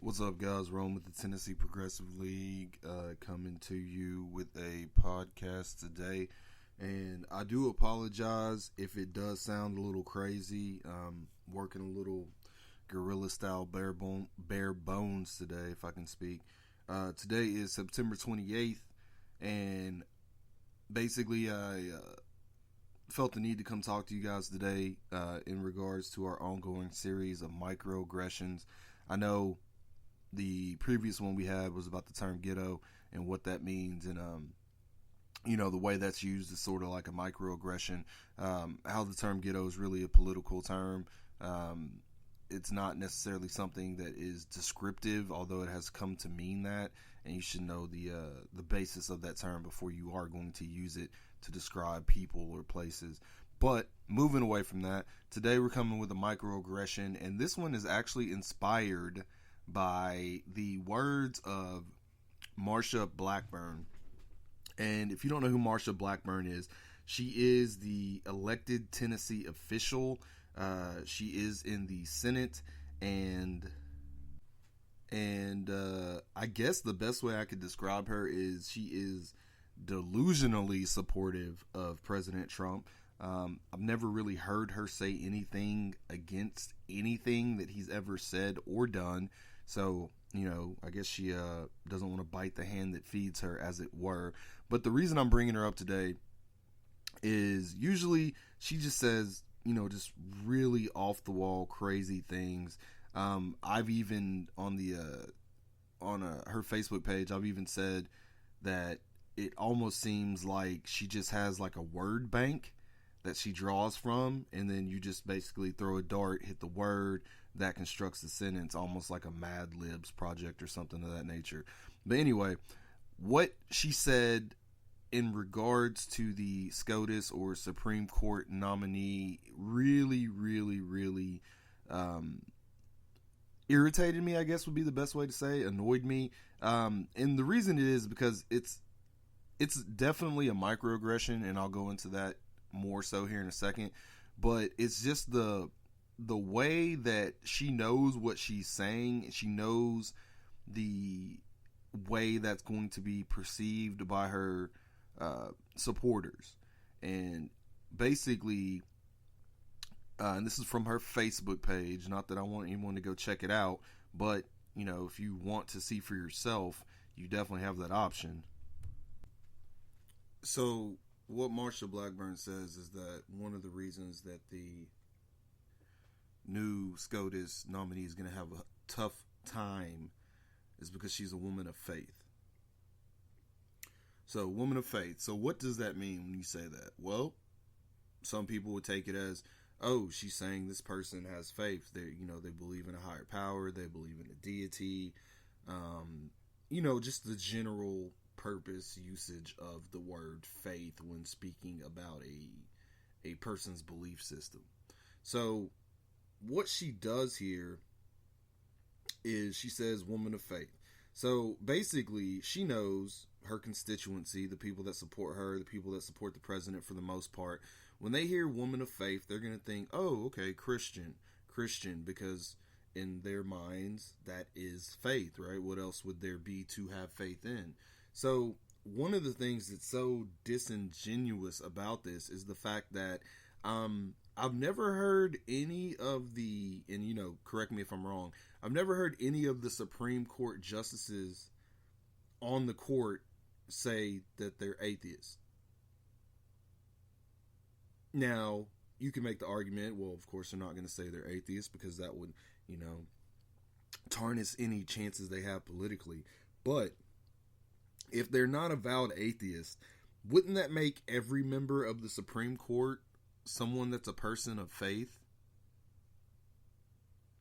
What's up, guys? Rome with the Tennessee Progressive League, coming to you with a podcast today. And I do apologize if it does sound a little crazy. Working a little guerrilla style bare bones today, if I can speak. Today is September 28th, and basically I felt the need to come talk to you guys today in regards to our ongoing series of microaggressions. I know the previous one we had was about the term ghetto and what that means, and the way that's used is sort of like a microaggression. How the term ghetto is really a political term. It's not necessarily something that is descriptive, although it has come to mean that, and you should know the basis of that term before you are going to use it to describe people or places. But moving away from that, today we're coming with a microaggression, and this one is actually inspired by the words of Marsha Blackburn. And if you don't know who Marsha Blackburn is, she is the elected Tennessee official. She is in the Senate, and I guess the best way I could describe her is she is delusionally supportive of President Trump. I've never really heard her say anything against anything that he's ever said or done. So, I guess she doesn't want to bite the hand that feeds her, as it were. But the reason I'm bringing her up today is usually she just says, just really off the wall, crazy things. I've even on her Facebook page, I've even said that it almost seems like she just has like a word bank that she draws from, and then you just basically throw a dart, hit the word that constructs the sentence, almost like a Mad Libs project or something of that nature. But anyway, what she said in regards to the SCOTUS or Supreme Court nominee really irritated me, I guess would be the best way to say, annoyed me. And the reason it is because it's definitely a microaggression, and I'll go into that more so here in a second. But it's just the way that she knows what she's saying. She knows the way that's going to be perceived by her supporters. And basically, and this is from her Facebook page, not that I want anyone to go check it out, but if you want to see for yourself, you definitely have that option. So what Marsha Blackburn says is that one of the reasons that the new SCOTUS nominee is going to have a tough time is because she's a woman of faith. So, woman of faith. So, what does that mean when you say that? Well, some people would take it as, oh, she's saying this person has faith. They believe in a higher power. They believe in a deity. Just the general purpose usage of the word faith when speaking about a person's belief system. So, what she does here is she says woman of faith. So basically, she knows her constituency, the people that support her, the people that support the president for the most part. When they hear woman of faith, they're going to think, oh, okay, Christian, because in their minds, that is faith, right? What else would there be to have faith in? So one of the things that's so disingenuous about this is the fact that I've never heard any of the, and correct me if I'm wrong, I've never heard any of the Supreme Court justices on the court say that they're atheists. Now, you can make the argument, well, of course they're not going to say they're atheists because that would, tarnish any chances they have politically. But if they're not a valid atheist, wouldn't that make every member of the Supreme Court someone that's a person of faith?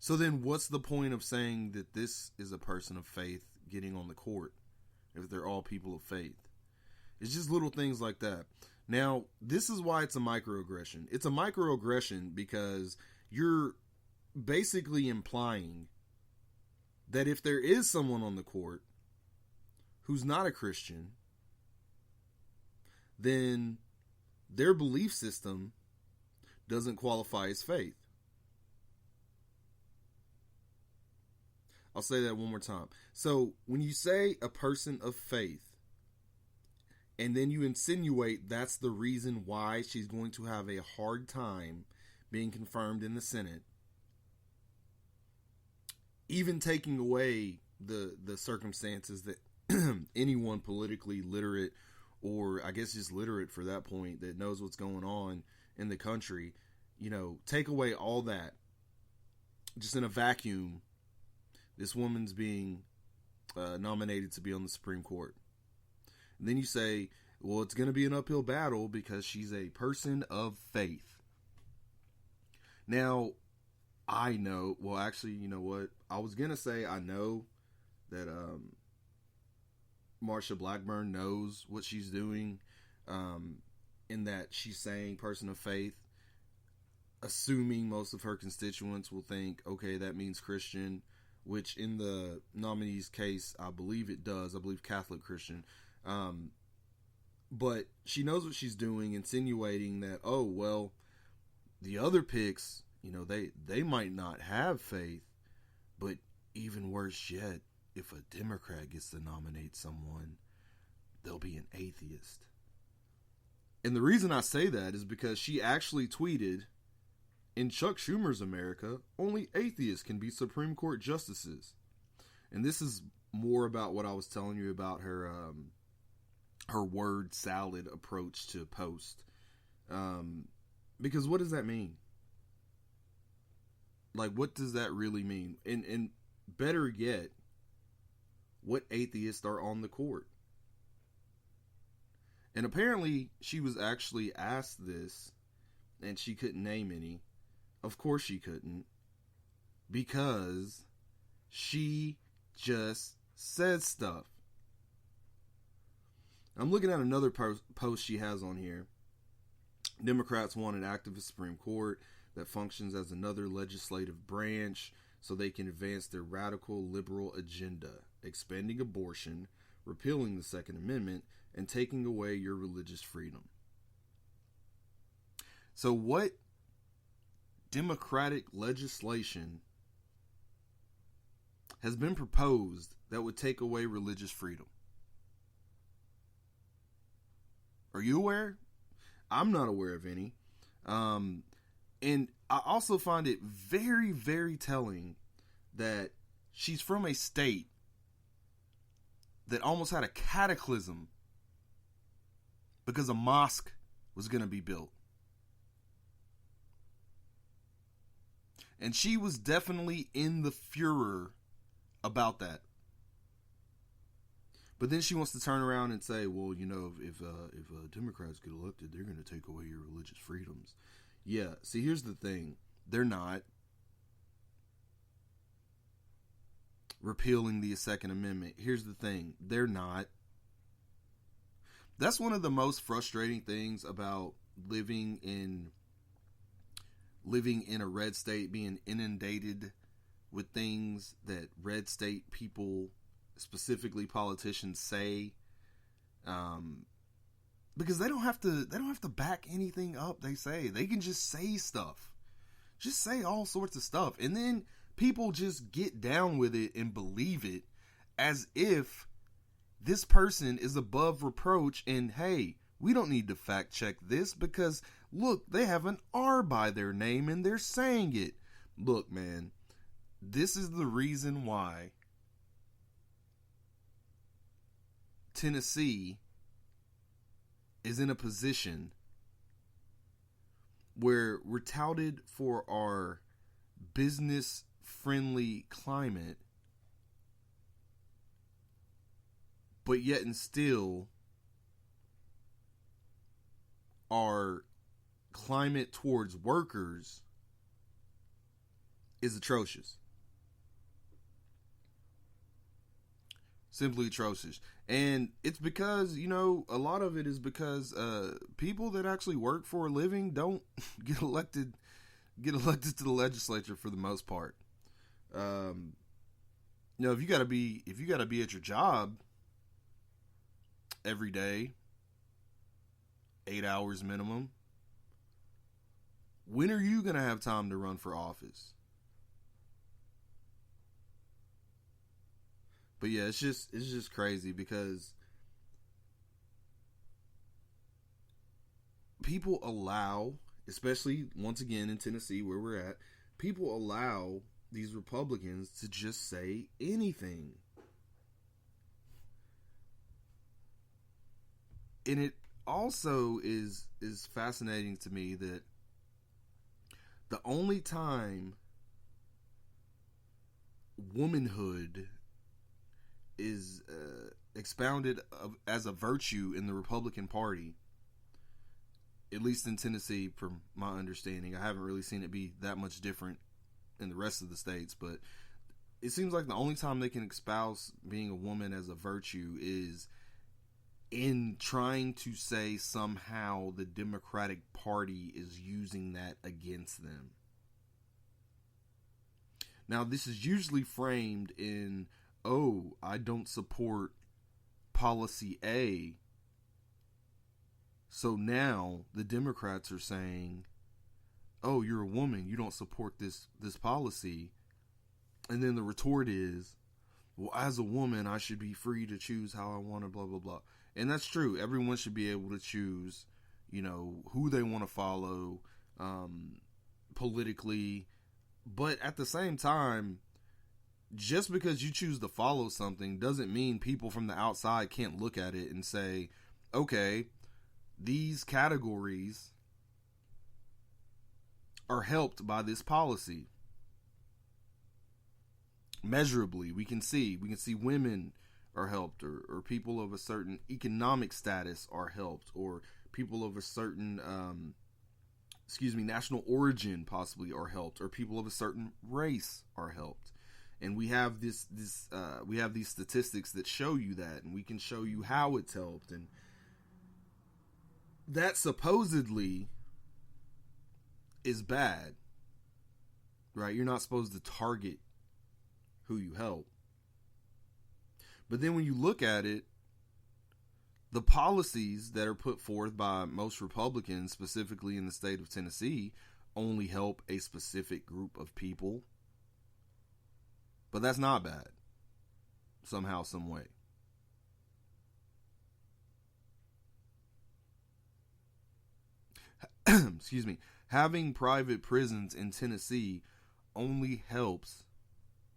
So then what's the point of saying that this is a person of faith getting on the court if they're all people of faith? It's just little things like that. Now, this is why it's a microaggression. It's a microaggression because you're basically implying that if there is someone on the court who's not a Christian, then their belief system doesn't qualify as faith. I'll say that one more time. So when you say a person of faith, and then you insinuate that's the reason why she's going to have a hard time being confirmed in the Senate, even taking away the circumstances that anyone politically literate, or I guess just literate for that point, that knows what's going on in the country, take away all that, just in a vacuum, this woman's being nominated to be on the Supreme Court. And then you say, well, it's going to be an uphill battle because she's a person of faith. Now, I know, well, actually, you know what? I was going to say I know that Marsha Blackburn knows what she's doing, in that she's saying person of faith, assuming most of her constituents will think, okay, that means Christian, which in the nominee's case, I believe it does. I believe Catholic Christian. But she knows what she's doing, insinuating that, oh, well, the other picks, they might not have faith, but even worse yet, if a Democrat gets to nominate someone, they'll be an atheist. And the reason I say that is because she actually tweeted, in Chuck Schumer's America, only atheists can be Supreme Court justices. And this is more about what I was telling you about her word salad approach to post. Because what does that mean? Like, what does that really mean? And better yet, what atheists are on the court? And apparently she was actually asked this, and she couldn't name any. Of course she couldn't, because she just says stuff. I'm looking at another post she has on here. Democrats want an activist Supreme Court that functions as another legislative branch so they can advance their radical liberal agenda, expanding abortion, repealing the Second Amendment, and taking away your religious freedom. So what democratic legislation has been proposed that would take away religious freedom? Are you aware? I'm not aware of any. And I also find it very, very telling that she's from a state that almost had a cataclysm because a mosque was going to be built. And she was definitely in the furor about that. But then she wants to turn around and say, well, if Democrats get elected, they're going to take away your religious freedoms. Yeah, see, here's the thing. They're not. Repealing the Second Amendment. Here's the thing. They're not. That's one of the most frustrating things about living in a red state, being inundated with things that red state people, specifically politicians, say, because they don't have to back anything up. They can just say stuff, just say all sorts of stuff, and then people just get down with it and believe it as if this person is above reproach. And hey, we don't need to fact check this because look, they have an R by their name and they're saying it. Look, man, this is the reason why Tennessee is in a position where we're touted for our business-friendly climate, but yet and still our climate towards workers is atrocious. Simply atrocious. And it's because, a lot of it is because people that actually work for a living don't get elected to the legislature for the most part. If you gotta be at your job every day, 8 hours minimum, when are you gonna have time to run for office? But yeah, it's just crazy because people allow, especially once again in Tennessee where we're at, people allow these Republicans to just say anything. And it also is fascinating to me that the only time womanhood is expounded as a virtue in the Republican Party, at least in Tennessee, from my understanding, I haven't really seen it be that much different in the rest of the states, but it seems like the only time they can espouse being a woman as a virtue is in trying to say somehow the Democratic Party is using that against them. Now, this is usually framed in, oh, I don't support policy A, so now the Democrats are saying, oh, you're a woman, you don't support this policy. And then the retort is, well, as a woman, I should be free to choose how I want to, blah, blah, blah. And that's true. Everyone should be able to choose, who they want to follow politically. But at the same time, just because you choose to follow something doesn't mean people from the outside can't look at it and say, okay, these categories are helped by this policy. Measurably, we can see women are helped, or people of a certain economic status are helped, or people of a certain national origin possibly are helped, or people of a certain race are helped. And we have we have these statistics that show you that, and we can show you how it's helped. And that supposedly is bad, right? You're not supposed to target who you help. But then when you look at it, the policies that are put forth by most Republicans, specifically in the state of Tennessee, only help a specific group of people. But that's not bad, somehow, some way. Excuse me. Having private prisons in Tennessee only helps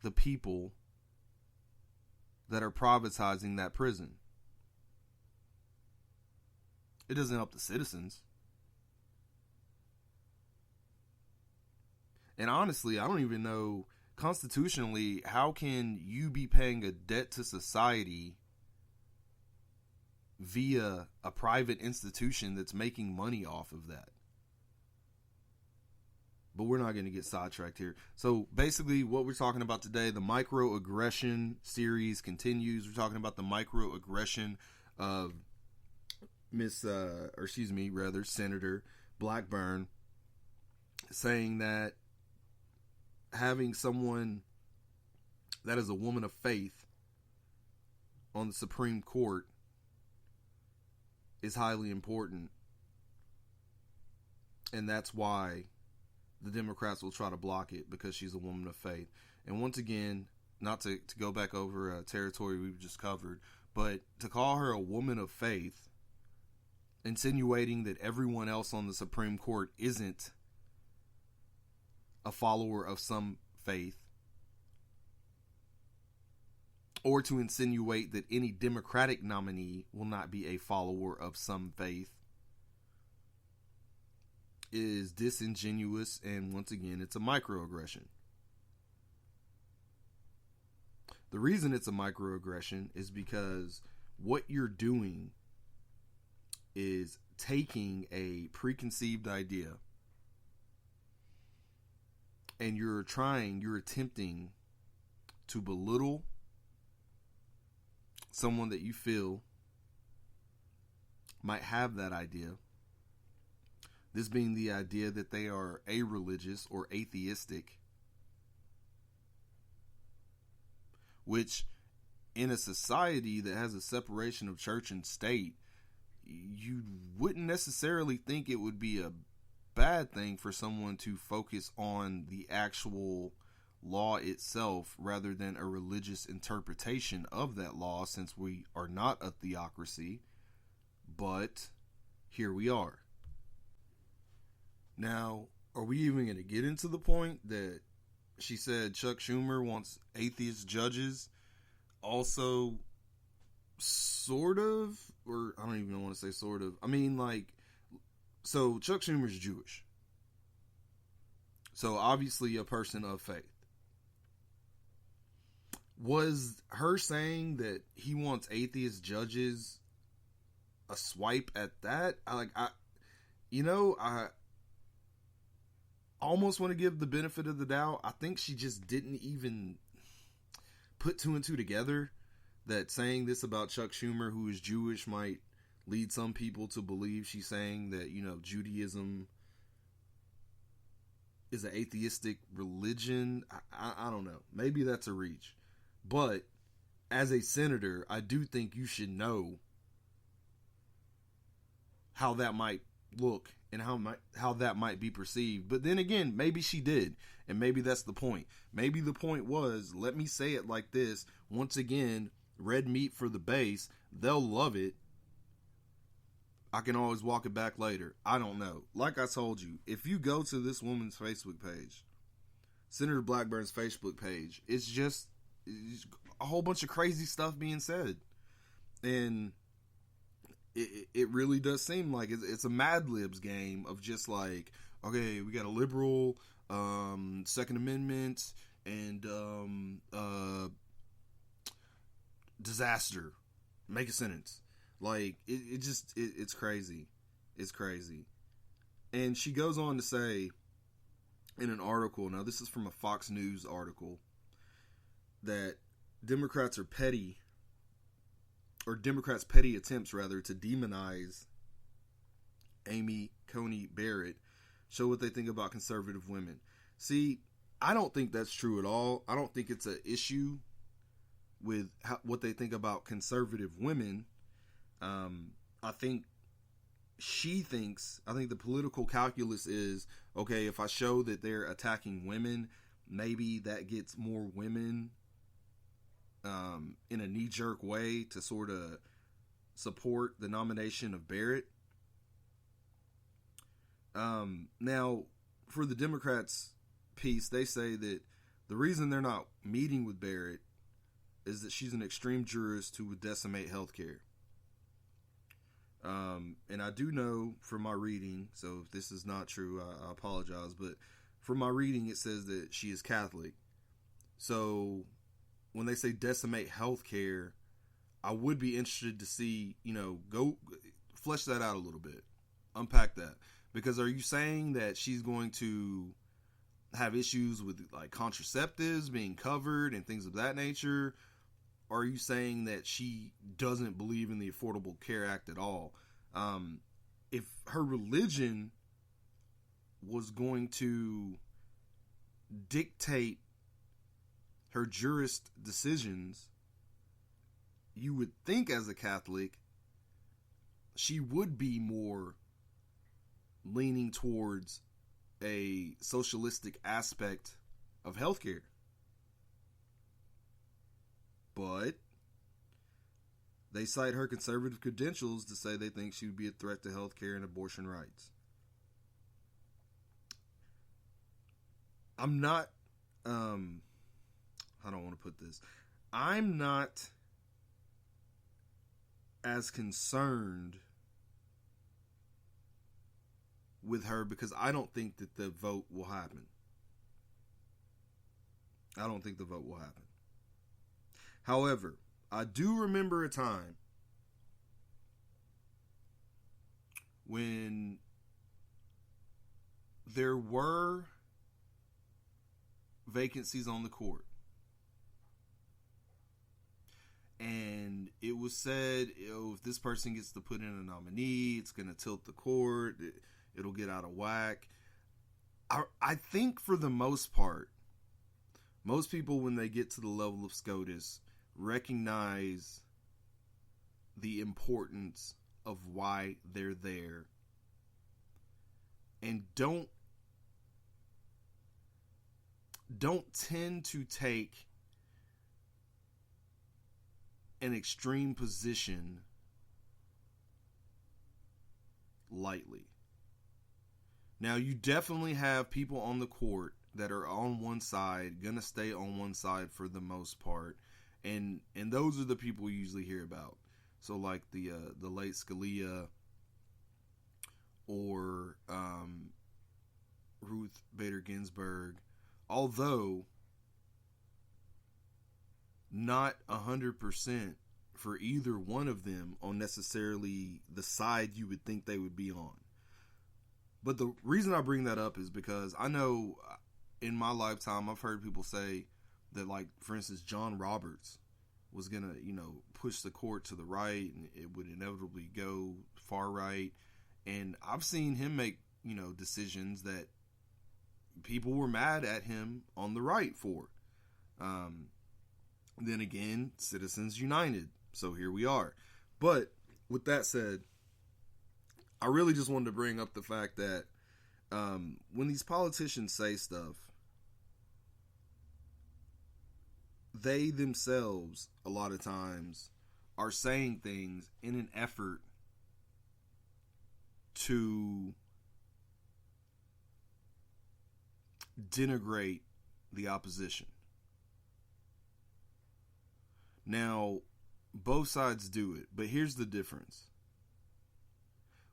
the people that are privatizing that prison. It doesn't help the citizens. And honestly, I don't even know constitutionally, how can you be paying a debt to society via a private institution that's making money off of that? But we're not going to get sidetracked here. So basically what we're talking about today, the microaggression series continues. We're talking about the microaggression of Senator Blackburn, saying that having someone that is a woman of faith on the Supreme Court is highly important. And that's why the Democrats will try to block it, because she's a woman of faith. And once again, not to go back over territory we've just covered, but to call her a woman of faith, insinuating that everyone else on the Supreme Court isn't a follower of some faith, or to insinuate that any Democratic nominee will not be a follower of some faith, is disingenuous, and once again, it's a microaggression. The reason it's a microaggression is because what you're doing is taking a preconceived idea and you're attempting to belittle someone that you feel might have that idea. This being the idea that they are a-religious or atheistic, which in a society that has a separation of church and state, you wouldn't necessarily think it would be a bad thing for someone to focus on the actual law itself rather than a religious interpretation of that law, since we are not a theocracy. But here we are. Now, are we even going to get into the point that she said Chuck Schumer wants atheist judges? Also, sort of, or I don't even want to say sort of. I mean, like, so Chuck Schumer's Jewish. So obviously a person of faith. Was her saying that he wants atheist judges a swipe at that? I almost want to give the benefit of the doubt. I think she just didn't even put two and two together, that saying this about Chuck Schumer, who is Jewish, might lead some people to believe she's saying that, Judaism is an atheistic religion. I don't know. Maybe that's a reach. But as a senator, I do think you should know how that might look and how that might be perceived. But then again, maybe she did, and maybe that's the point. Maybe the point was, let me say it like this. Once again, red meat for the base. They'll love it. I can always walk it back later. I don't know. Like I told you, if you go to this woman's Facebook page, Senator Blackburn's Facebook page, it's just a whole bunch of crazy stuff being said. And it really does seem like it's a Mad Libs game of just like, okay, we got a liberal, Second Amendment, and disaster. Make a sentence. Like, it's crazy. It's crazy. And she goes on to say in an article, now this is from a Fox News article, that Democrats' petty attempts, rather, to demonize Amy Coney Barrett show what they think about conservative women. See, I don't think that's true at all. I don't think it's an issue with what they think about conservative women. I think the political calculus is, okay, if I show that they're attacking women, maybe that gets more women in a knee-jerk way to sort of support the nomination of Barrett. Now, for the Democrats' piece, they say that the reason they're not meeting with Barrett is that she's an extreme jurist who would decimate healthcare. And I do know from my reading, so if this is not true, I apologize, but from my reading, it says that she is Catholic. So when they say decimate healthcare, I would be interested to see, go flesh that out a little bit, unpack that. Because are you saying that she's going to have issues with like contraceptives being covered and things of that nature? Or are you saying that she doesn't believe in the Affordable Care Act at all? If her religion was going to dictate her jurist decisions, you would think as a Catholic, she would be more leaning towards a socialistic aspect of healthcare. But they cite her conservative credentials to say they think she would be a threat to healthcare and abortion rights. I'm not, I don't want to put this. I'm not as concerned with her because I don't think that the vote will happen. I don't think the vote will happen. However, I do remember a time when there were vacancies on the court. And it was said, if this person gets to put in a nominee, it's going to tilt the court. It'll get out of whack. I think for the most part, most people, when they get to the level of SCOTUS, recognize the importance of why they're there and don't don't tend to take an extreme position lightly. Now, you definitely have people on the court that are on one side, gonna stay on one side for the most part, and those are the people you usually hear about. So, like the late Scalia or Ruth Bader Ginsburg, although not 100% for either one of them on necessarily the side you would think they would be on. But the reason I bring that up is because I know in my lifetime I've heard people say that, like, for instance, John Roberts was going to, push the court to the right and it would inevitably go far right. And I've seen him make, decisions that people were mad at him on the right for. Then again, Citizens United. So here we are. But with that said, I really just wanted to bring up the fact that when these politicians say stuff, they themselves, a lot of times, are saying things in an effort to denigrate the opposition. Now, both sides do it, but here's the difference.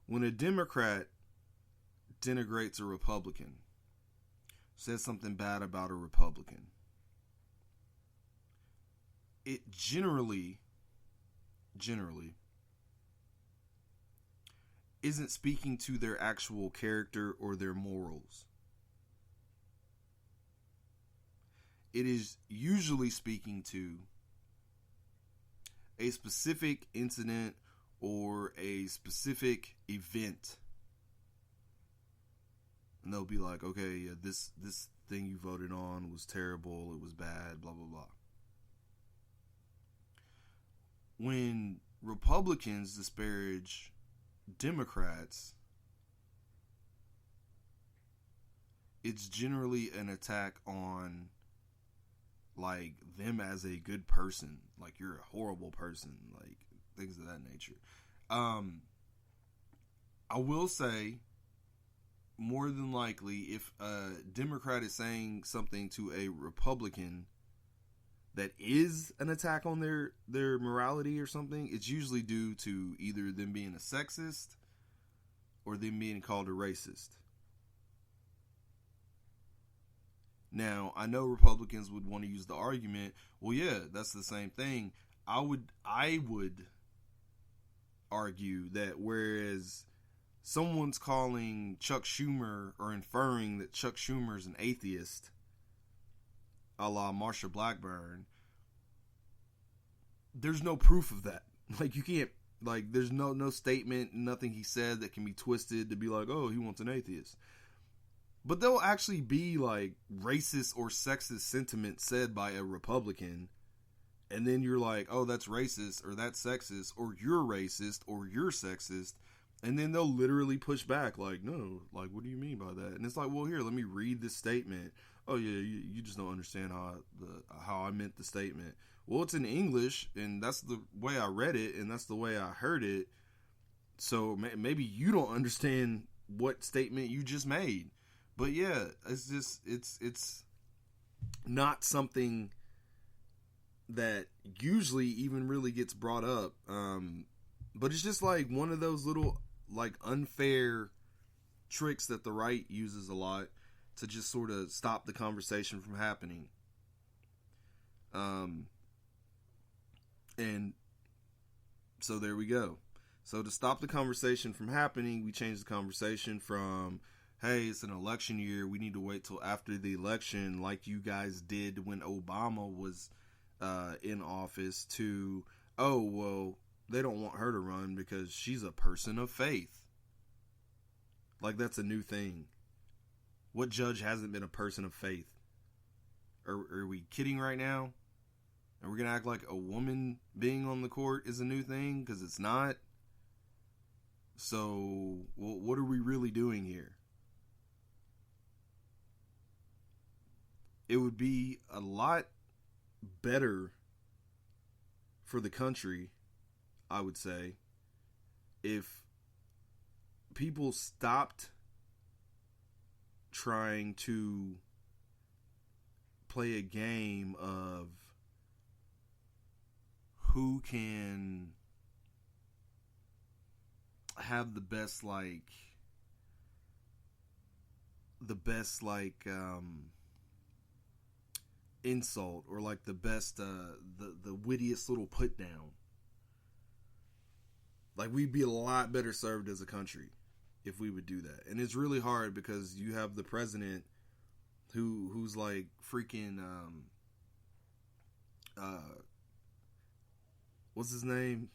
When a Democrat denigrates a Republican, says something bad about a Republican, it generally isn't speaking to their actual character or their morals. It is usually speaking to a specific incident or a specific event. And they'll be like, okay, yeah, this thing you voted on was terrible, it was bad, blah, blah, blah. When Republicans disparage Democrats, it's generally an attack on, like, them as a good person, like you're a horrible person, like things of that nature. I will say, more than likely, if a Democrat is saying something to a Republican that is an attack on their morality or something, it's usually due to either them being a sexist or them being called a racist. Now, I know Republicans would want to use the argument, well, yeah, that's the same thing. I would argue that whereas someone's calling Chuck Schumer or inferring that Chuck Schumer is an atheist, a la Marsha Blackburn, there's no proof of that. Like, you can't, like, there's no statement, nothing he said that can be twisted to be like, oh, he wants an atheist. But there'll actually be, like, racist or sexist sentiment said by a Republican, and then you're like, oh, that's racist, or that's sexist, or you're racist, or you're sexist, and then they'll literally push back, like, no, like, what do you mean by that? And it's like, well, here, let me read this statement. Oh, yeah, you just don't understand how I meant the statement. Well, it's in English, and that's the way I read it, and that's the way I heard it, so maybe you don't understand what statement you just made. But yeah, it's just, it's not something that usually even really gets brought up. But it's just like one of those little, like, unfair tricks that the right uses a lot to just sort of stop the conversation from happening. And so there we go. So to stop the conversation from happening, we change the conversation from, hey, it's an election year, we need to wait till after the election like you guys did when Obama was in office, to, oh, well, they don't want her to run because she's a person of faith. Like, that's a new thing. What judge hasn't been a person of faith? Are we kidding right now? Are we going to act like a woman being on the court is a new thing? Because it's not. So, what are we really doing here? it would be a lot better for the country, I would say, if people stopped trying to play a game of who can have the best insult, or like the best the wittiest little put down. Like, we'd be a lot better served as a country if we would do that. And it's really hard because you have the president who's like freaking what's his name?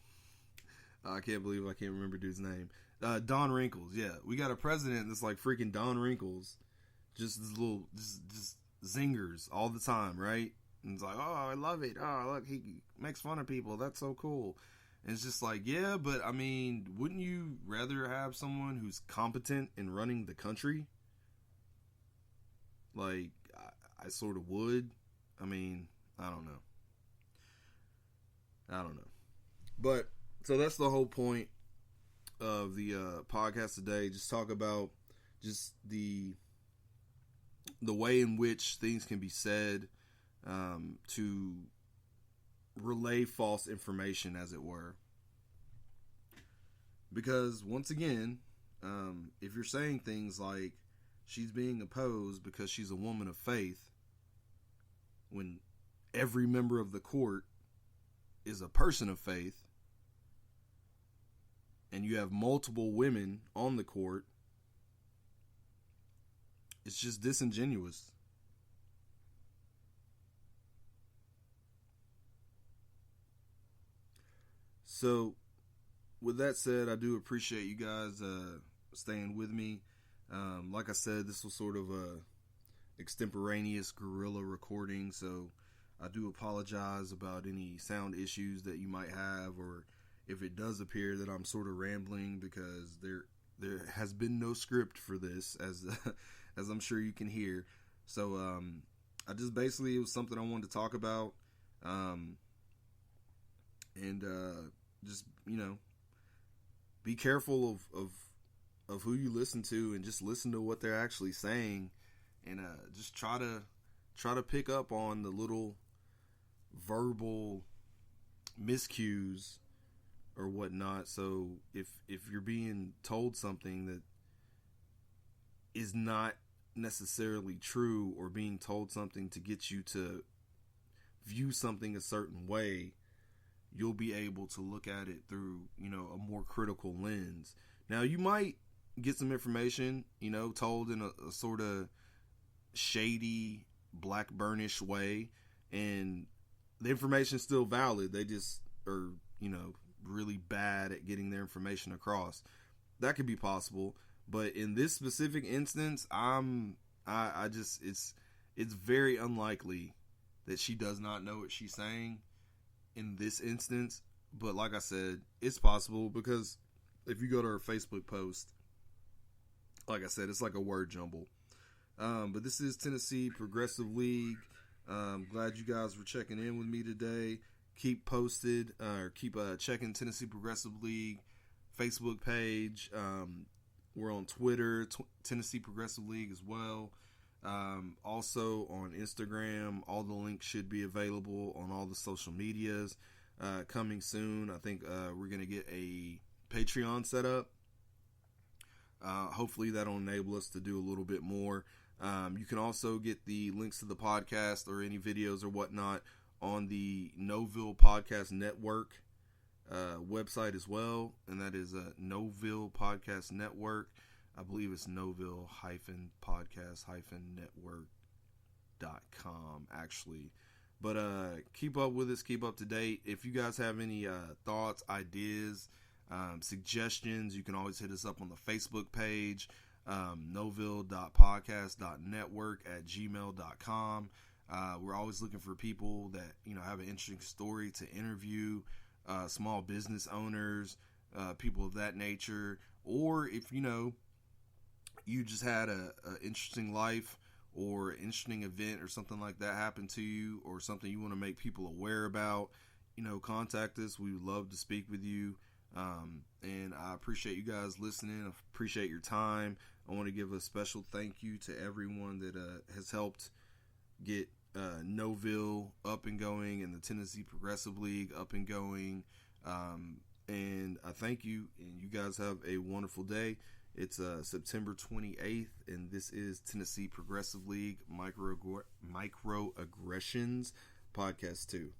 I can't believe I can't remember dude's name. Don Wrinkles. Yeah, we got a president that's like freaking Don Wrinkles, just this little just zingers all the time, right? And it's like, oh, I love it. Oh, look, he makes fun of people. That's so cool. And it's just like, yeah, but I mean, wouldn't you rather have someone who's competent in running the country? Like, I sort of would. I mean, I don't know. But, so that's the whole point of the podcast today. Just talk about just the way in which things can be said to relay false information, as it were. Because, once again, if you're saying things like she's being opposed because she's a woman of faith, when every member of the court is a person of faith, and you have multiple women on the court, it's just disingenuous. So, with that said, I do appreciate you guys staying with me. Like I said, this was sort of a extemporaneous guerrilla recording, so I do apologize about any sound issues that you might have, or if it does appear that I'm sort of rambling, because there has been no script for this, as as I'm sure you can hear. So I just basically, it was something I wanted to talk about, and just, be careful of who you listen to, and just listen to what they're actually saying, and just try to pick up on the little verbal miscues or whatnot. So if you're being told something that is not necessarily true, or being told something to get you to view something a certain way, you'll be able to look at it through, a more critical lens. Now, you might get some information, told in a sort of shady, Blackburnish way, and the information's still valid. They just are, really bad at getting their information across. That could be possible, but in this specific instance, it's very unlikely that she does not know what she's saying in this instance. But like I said, it's possible, because if you go to her Facebook post, like I said, it's like a word jumble. But this is Tennessee Progressive League. Glad you guys were checking in with me today. Keep posted, or keep checking Tennessee Progressive League Facebook page. We're on Twitter, Tennessee Progressive League as well. Also on Instagram. All the links should be available on all the social medias. Coming soon. I think we're going to get a Patreon set up. Hopefully that'll enable us to do a little bit more. You can also get the links to the podcast or any videos or whatnot on the Noville Podcast Network website as well, and that is Noville Podcast Network. I believe it's Noville-podcast-network.com actually. But keep up with us, keep up to date. If you guys have any thoughts, ideas, suggestions, you can always hit us up on the Facebook page, noville.podcast.network@gmail.com. We're always looking for people that have an interesting story to interview, small business owners, people of that nature, or if you just had a interesting life, or an interesting event or something like that happened to you, or something you want to make people aware about, contact us. We would love to speak with you. And I appreciate you guys listening. I appreciate your time. I want to give a special thank you to everyone that has helped get Noville up and going and the Tennessee Progressive League up and going. And I thank you, and you guys have a wonderful day. It's September 28th, and this is Tennessee Progressive League Microaggressions Podcast 2.